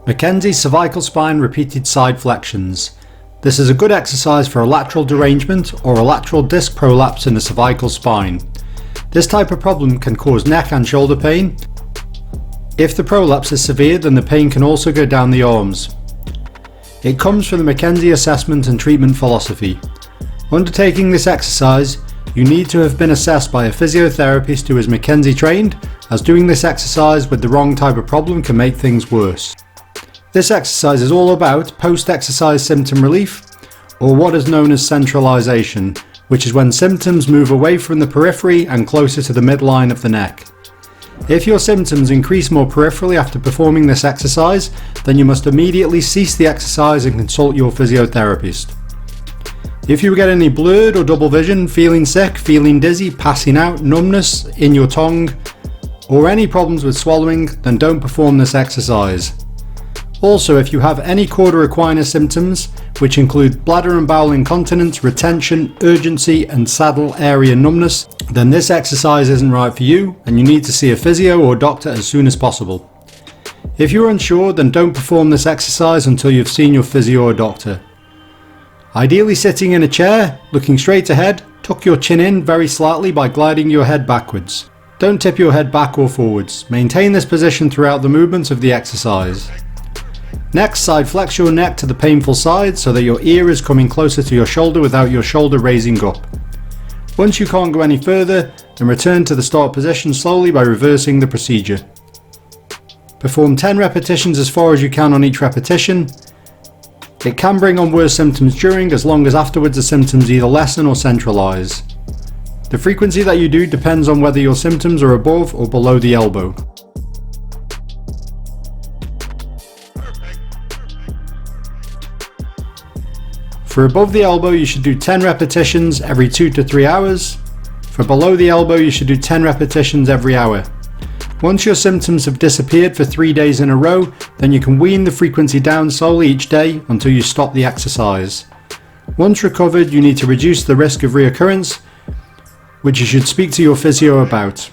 Mckenzie cervical spine repeated side flexions. This is a good exercise for a lateral derangement or a lateral disc prolapse in the cervical spine. This type of problem can cause neck and shoulder pain. If the prolapse is severe, then the pain can also go down the arms. It comes from the Mckenzie assessment and treatment philosophy. Undertaking this exercise, you need to have been assessed by a physiotherapist who is Mckenzie trained, as doing this exercise with the wrong type of problem can make things worse. This exercise is all about post-exercise symptom relief, or what is known as centralisation, which is when symptoms move away from the periphery and closer to the midline of the neck. If your symptoms increase more peripherally after performing this exercise, then you must immediately cease the exercise and consult your physiotherapist. If you get any blurred or double vision, feeling sick, feeling dizzy, passing out, numbness in your tongue, or any problems with swallowing, then don't perform this exercise. Also, if you have any CAUDA EQUINAS symptoms, which include bladder and bowel incontinence, retention, urgency and saddle area numbness, then this exercise isn't right for you and you need to see a physio or doctor as soon as possible. If you're unsure, then don't perform this exercise until you've seen your physio or doctor. Ideally sitting in a chair, looking straight ahead, tuck your chin in very slightly by gliding your head backwards. Don't tip your head back or forwards. Maintain this position throughout the movements of the exercise. Next, side flex your neck to the painful side so that your ear is coming closer to your shoulder without your shoulder raising up. Once you can't go any further, then return to the start position slowly by reversing the procedure. Perform 10 repetitions as far as you can on each repetition. It can bring on worse symptoms during, as long as afterwards the symptoms either lessen or centralise. The frequency that you do depends on whether your symptoms are above or below the elbow. For above the elbow, you should do 10 repetitions every 2 to 3 hours. For below the elbow, you should do 10 repetitions every hour. Once your symptoms have disappeared for 3 days in a row, then you can wean the frequency down slowly each day until you stop the exercise. Once recovered, you need to reduce the risk of reoccurrence, which you should speak to your physio about.